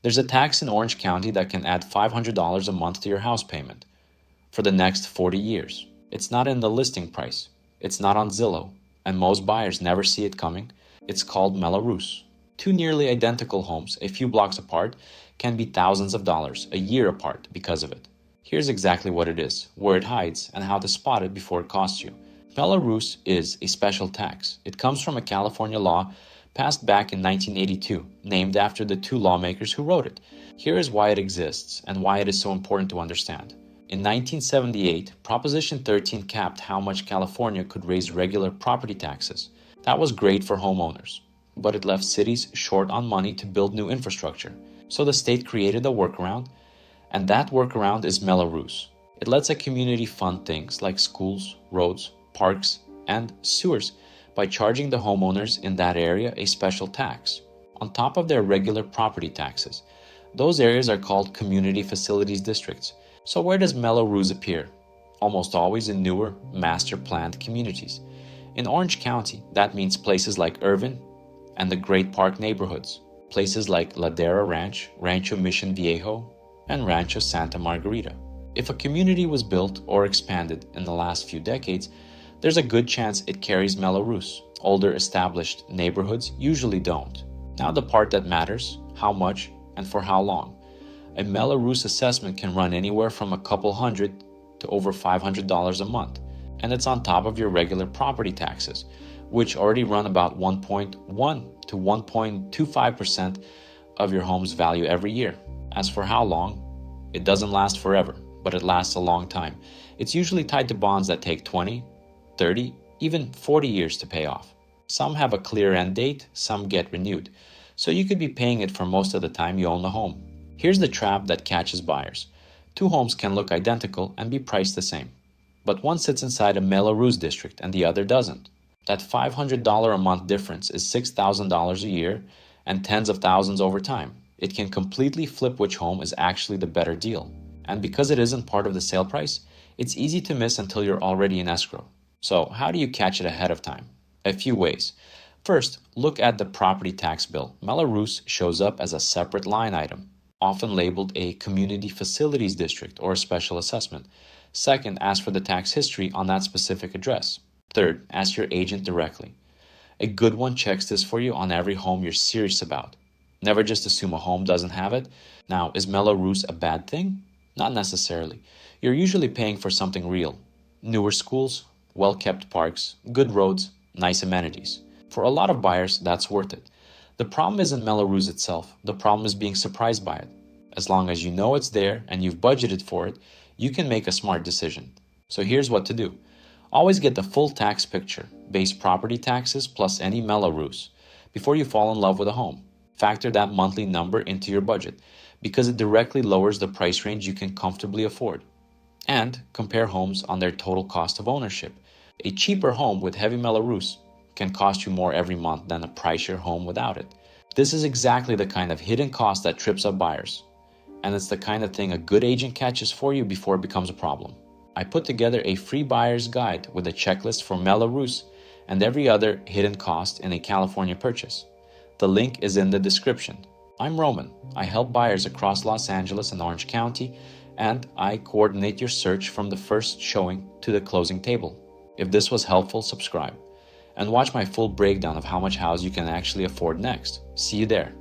There's a tax in Orange County that can add $500 a month to your house payment for the next 40 years. It's not in the listing price. It's not on Zillow, and most buyers never see it coming. It's called Mello-Roos. Two nearly identical homes, a few blocks apart, can be thousands of dollars a year apart because of it. Here's exactly what it is, where it hides, and how to spot it before it costs you. Mello-Roos is a special tax. It comes from a California law passed back in 1982, named after the two lawmakers who wrote it. Here is why it exists and why it is so important to understand. In 1978, Proposition 13 capped how much California could raise regular property taxes. That was great for homeowners, but it left cities short on money to build new infrastructure. So the state created a workaround, and that workaround is Mello-Roos. It lets a community fund things like schools, roads, parks, and sewers by charging the homeowners in that area a special tax on top of their regular property taxes. Those areas are called community facilities districts. So where does Mello-Roos appear? Almost always in newer, master-planned communities. In Orange County, that means places like Irvine and the Great Park neighborhoods, places like Ladera Ranch, Rancho Mission Viejo, and Rancho Santa Margarita. If a community was built or expanded in the last few decades, there's a good chance it carries Mello-Roos. Older established neighborhoods usually don't. Now the part that matters, how much and for how long. A Mello-Roos assessment can run anywhere from a couple hundred to over $500 a month, and it's on top of your regular property taxes, which already run about 1.1 to 1.25% of your home's value every year. As for how long, it doesn't last forever, but it lasts a long time. It's usually tied to bonds that take 20, 30, even 40 years to pay off. Some have a clear end date, some get renewed, so you could be paying it for most of the time you own the home. Here's the trap that catches buyers. Two homes can look identical and be priced the same, but one sits inside a Mello-Roos district and the other doesn't. That $500 a month difference is $6,000 a year and tens of thousands over time. It can completely flip which home is actually the better deal. And because it isn't part of the sale price, it's easy to miss until you're already in escrow. So how do you catch it ahead of time? A few ways. First, look at the property tax bill. Mello-Roos shows up as a separate line item, often labeled a community facilities district or a special assessment. Second, ask for the tax history on that specific address. Third, ask your agent directly. A good one checks this for you on every home you're serious about. Never just assume a home doesn't have it. Now, is Mello-Roos a bad thing? Not necessarily. You're usually paying for something real. Newer schools, well-kept parks, good roads, nice amenities. For a lot of buyers, that's worth it. The problem isn't Mello-Roos itself. The problem is being surprised by it. As long as you know it's there and you've budgeted for it, you can make a smart decision. So here's what to do. Always get the full tax picture, base property taxes plus any Mello-Roos, before you fall in love with a home. Factor that monthly number into your budget because it directly lowers the price range you can comfortably afford. And compare homes on their total cost of ownership. A cheaper home with heavy Mello-Roos can cost you more every month than a pricier home without it. This is exactly the kind of hidden cost that trips up buyers. And it's the kind of thing a good agent catches for you before it becomes a problem. I put together a free buyer's guide with a checklist for Mello-Roos and every other hidden cost in a California purchase. The link is in the description. I'm Roman. I help buyers across Los Angeles and Orange County, and I coordinate your search from the first showing to the closing table. If this was helpful, subscribe and watch my full breakdown of how much house you can actually afford next. See you there.